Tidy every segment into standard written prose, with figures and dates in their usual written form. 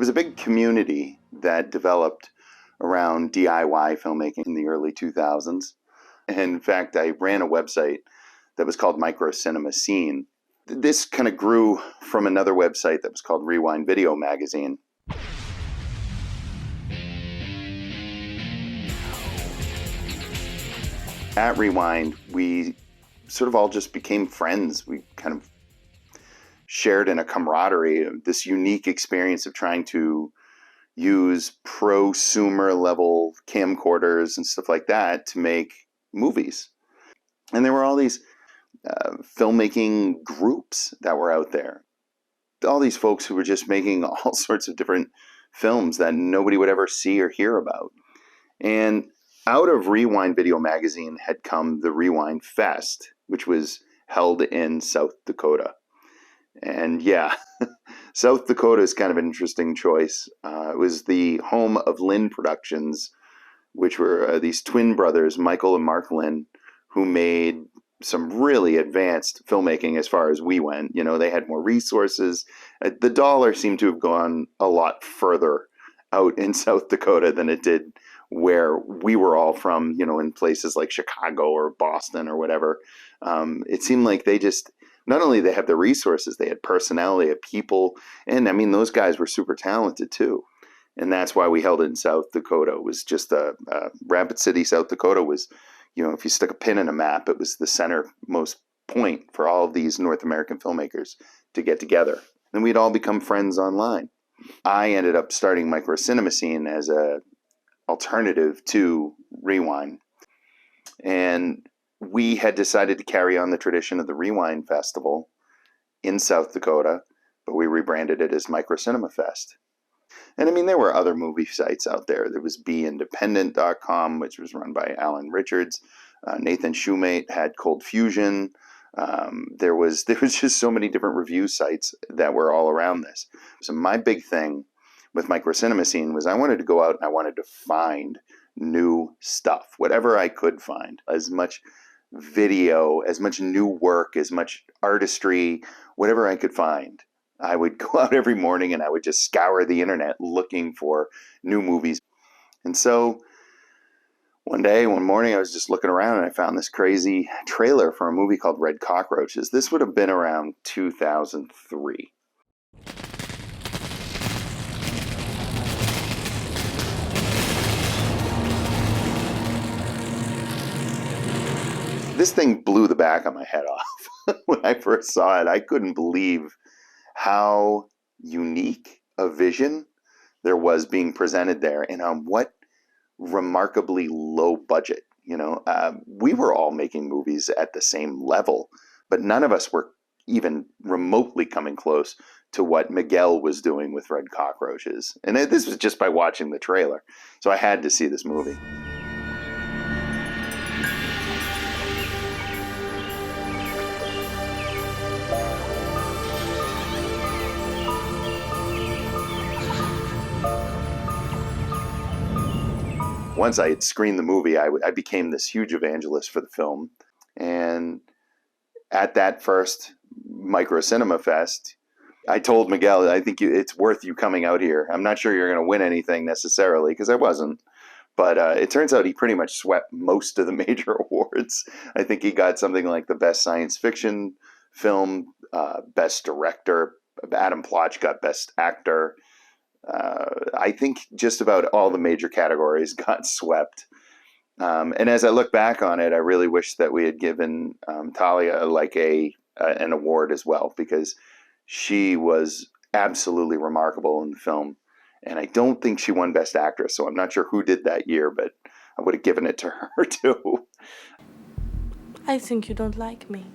was a big community that developed around DIY filmmaking in the early 2000s. And in fact, I ran a website that was called Micro Cinema Scene. This kind of grew from another website that was called Rewind Video Magazine. At Rewind, we sort of all just became friends. We kind of shared in a camaraderie of this unique experience of trying to use prosumer level camcorders and stuff like that to make movies. And there were all these filmmaking groups that were out there. All these folks who were just making all sorts of different films that nobody would ever see or hear about. And out of Rewind Video Magazine had come the Rewind Fest, which was held in South Dakota. And yeah, South Dakota is kind of an interesting choice. It was the home of Lynn Productions, which were these twin brothers, Michael and Mark Lynn, who made some really advanced filmmaking as far as we went. You know, they had more resources. The dollar seemed to have gone a lot further out in South Dakota than it did where we were all from, you know, in places like Chicago or Boston or whatever. It seemed like they just, not only they had the resources, they had personality, they had people. And I mean, those guys were super talented too. And that's why we held it in South Dakota. It was just Rapid City, South Dakota was, you know, if you stuck a pin in a map, it was the centermost point for all of these North American filmmakers to get together. And we'd all become friends online. I ended up starting Micro Cinema Scene as a alternative to Rewind. And we had decided to carry on the tradition of the Rewind Festival in South Dakota, but we rebranded it as Micro Cinema Fest. And I mean, there were other movie sites out there. There was beindependent.com, which was run by Alan Richards. Nathan Shoemate had Cold Fusion. There was just so many different review sites that were all around this. So my big thing with Micro Cinema Scene was I wanted to go out and I wanted to find new stuff, whatever I could find, as much video, as much new work, as much artistry, whatever I could find. I would go out every morning and I would just scour the internet looking for new movies. And so one morning, I was just looking around and I found this crazy trailer for a movie called Red Cockroaches. This would have been around 2003. This thing blew the back of my head off. When I first saw it, I couldn't believe how unique a vision there was being presented there and on what remarkably low budget. You know, we were all making movies at the same level, but none of us were even remotely coming close to what Miguel was doing with Red Cockroaches. And this was just by watching the trailer. So I had to see this movie. Once I had screened the movie, I became this huge evangelist for the film. And at that first Micro Cinema Fest, I told Miguel, I think it's worth you coming out here. I'm not sure you're going to win anything necessarily, because I wasn't. But it turns out he pretty much swept most of the major awards. I think he got something like the best science fiction film, best director. Adam Plotch got best actor. I think just about all the major categories got swept. And as I look back on it, I really wish that we had given Talia like an award as well, because she was absolutely remarkable in the film. And I don't think she won Best Actress, so I'm not sure who did that year, but I would have given it to her too. I think you don't like me.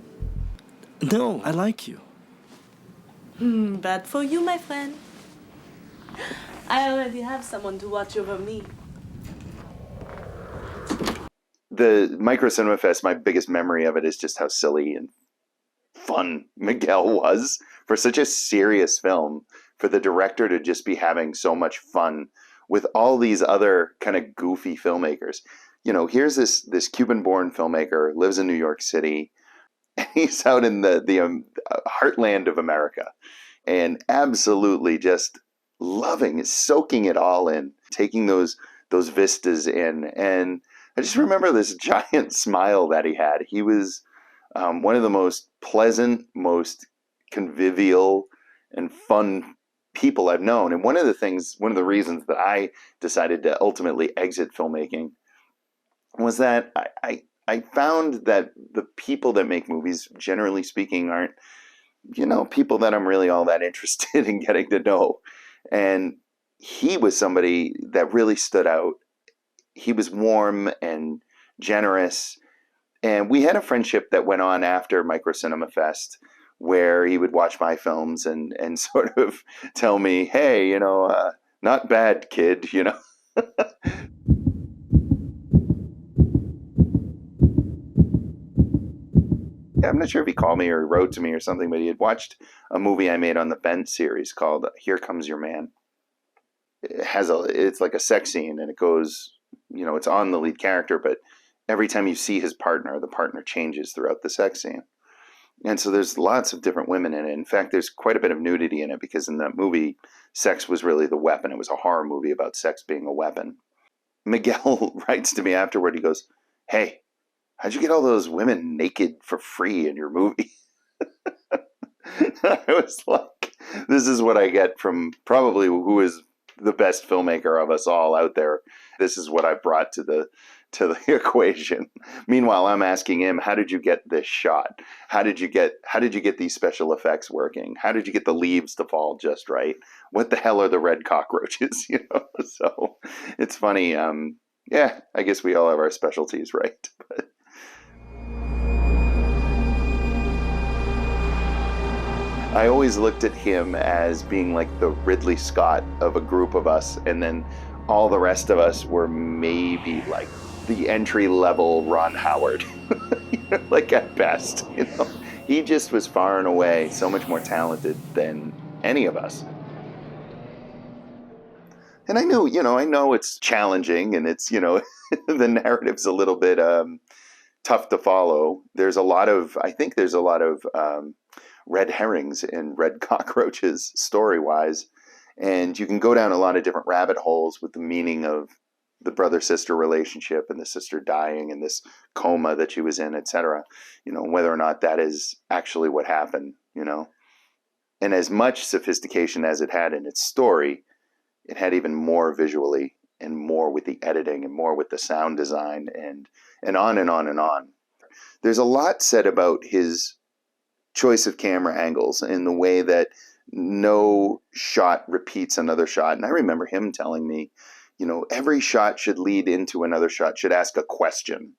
No, I like you. Bad for you, my friend. I already have someone to watch over me. The Micro Cinema Fest, my biggest memory of it is just how silly and fun Miguel was for such a serious film, for the director to just be having so much fun with all these other kind of goofy filmmakers. You know, here's this Cuban-born filmmaker, lives in New York City, and he's out in the heartland of America, and absolutely just loving, soaking it all in, taking those vistas in. And I just remember this giant smile that he had. He was one of the most pleasant, most convivial, and fun people I've known. And one of the reasons that I decided to ultimately exit filmmaking was that I found that the people that make movies, generally speaking, aren't, people that I'm really all that interested in getting to know. And he was somebody that really stood out. He was warm and generous. And we had a friendship that went on after Micro Cinema Fest, where he would watch my films and sort of tell me, hey, not bad, kid, I'm not sure if he called me or he wrote to me or something, but he had watched a movie I made on the Bent series called Here Comes Your Man. It's like a sex scene, and it goes, it's on the lead character, but every time you see his partner, the partner changes throughout the sex scene. And so there's lots of different women in it. In fact, there's quite a bit of nudity in it, because in that movie, sex was really the weapon. It was a horror movie about sex being a weapon. Miguel writes to me afterward. He goes, hey, how'd you get all those women naked for free in your movie? I was like, this is what I get from probably who is the best filmmaker of us all out there. This is what I brought to the equation. Meanwhile, I'm asking him, how did you get this shot? How did you get these special effects working? How did you get the leaves to fall just right? What the hell are the red cockroaches? So it's funny. Yeah, I guess we all have our specialties, right? But I always looked at him as being like the Ridley Scott of a group of us, and then all the rest of us were maybe like the entry-level Ron Howard, like at best. He just was far and away so much more talented than any of us. And I know it's challenging, and it's, the narrative's a little bit tough to follow. I think there's a lot of red herrings in Red Cockroaches story-wise. And you can go down a lot of different rabbit holes with the meaning of the brother-sister relationship and the sister dying and this coma that she was in, etc. Whether or not that is actually what happened, And as much sophistication as it had in its story, it had even more visually, and more with the editing, and more with the sound design, and on and on and on. There's a lot said about his choice of camera angles in the way that no shot repeats another shot. And I remember him telling me, every shot should lead into another shot, should ask a question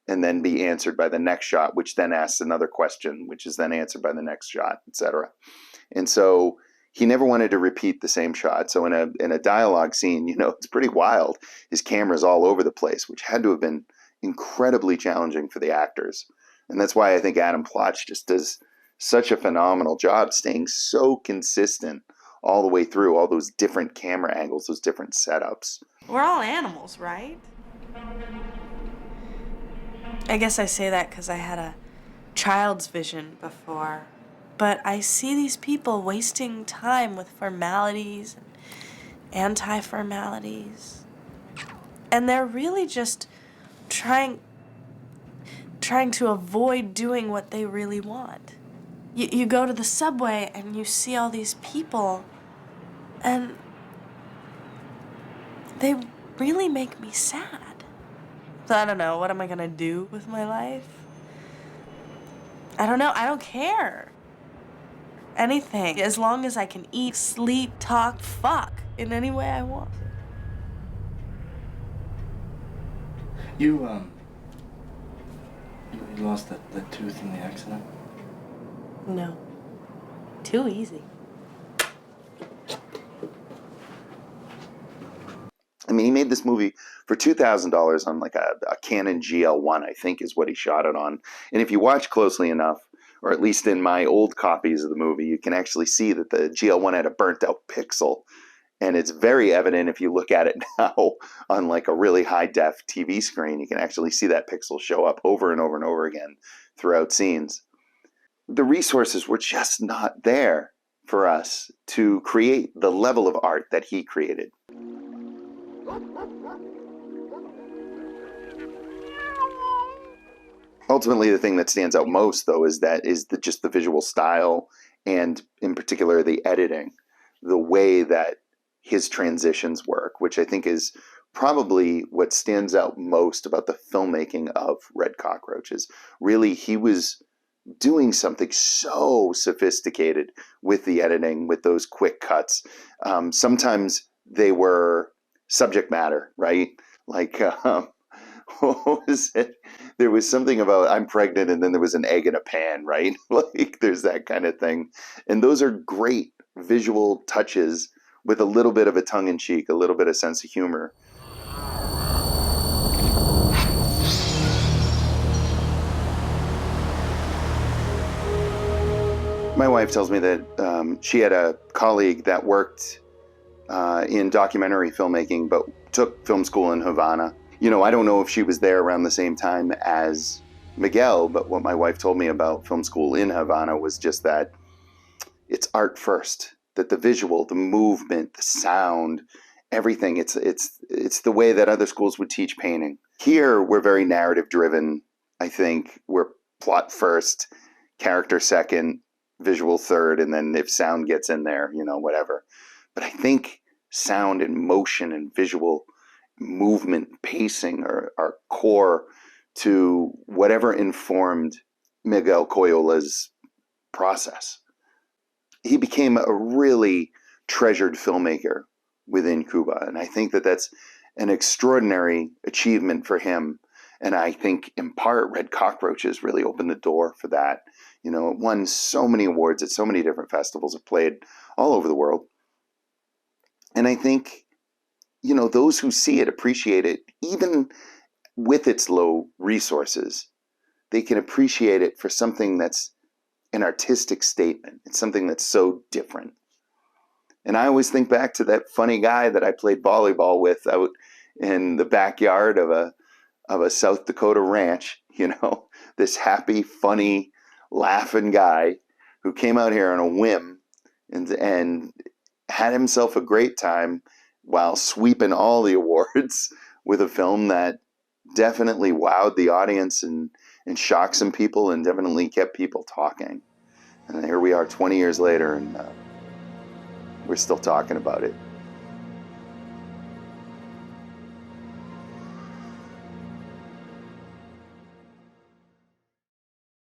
and then be answered by the next shot, which then asks another question, which is then answered by the next shot, etc. And so he never wanted to repeat the same shot. So in a dialogue scene, it's pretty wild. His camera's all over the place, which had to have been incredibly challenging for the actors. And that's why I think Adam Plotch just does such a phenomenal job staying so consistent all the way through, all those different camera angles, those different setups. We're all animals, right? I guess I say that because I had a child's vision before. But I see these people wasting time with formalities and anti-formalities. And they're really just trying to avoid doing what they really want. You go to the subway and you see all these people, and they really make me sad. So I don't know, what am I gonna do with my life? I don't know, I don't care. Anything, as long as I can eat, sleep, talk, fuck in any way I want. You lost that tooth in the accident? No. Too easy. I mean, he made this movie for $2,000 on like a Canon GL1, I think is what he shot it on. And if you watch closely enough, or at least in my old copies of the movie, you can actually see that the GL1 had a burnt out pixel. And it's very evident if you look at it now on like a really high def TV screen, you can actually see that pixel show up over and over and over again throughout scenes. The resources were just not there. for us to create the level of art that he created. Ultimately, the thing that stands out most, though, is just the visual style, and in particular the editing, the way that his transitions work, which I think is probably what stands out most about the filmmaking of Red Cockroaches. Really, he was doing something so sophisticated with the editing, with those quick cuts. Sometimes they were subject matter, right? Like, what was it? There was something about I'm pregnant and then there was an egg in a pan, right? Like there's that kind of thing. And those are great visual touches with a little bit of a tongue-in-cheek, a little bit of sense of humor. My wife tells me that she had a colleague that worked in documentary filmmaking, but took film school in Havana. You know, I don't know if she was there around the same time as Miguel, but what my wife told me about film school in Havana was just that it's art first, that the visual, the movement, the sound, everything, it's the way that other schools would teach painting. Here, we're very narrative driven. I think we're plot first, character second, visual third, and then if sound gets in there, you know, whatever. But I think sound and motion and visual movement, pacing are core to whatever informed Miguel Coyula's process. He became a really treasured filmmaker within Cuba, and I think that that's an extraordinary achievement for him. And I think in part Red Cockroaches really opened the door for that. You know, it won so many awards at so many different festivals. It played all over the world. And I think, you know, those who see it appreciate it, even with its low resources. They can appreciate it for something that's an artistic statement. It's something that's so different. And I always think back to that funny guy that I played volleyball with out in the backyard of a South Dakota ranch, you know, this happy, funny, laughing guy who came out here on a whim and had himself a great time while sweeping all the awards with a film that definitely wowed the audience and shocked some people and definitely kept people talking. And here we are 20 years later, and we're still talking about it.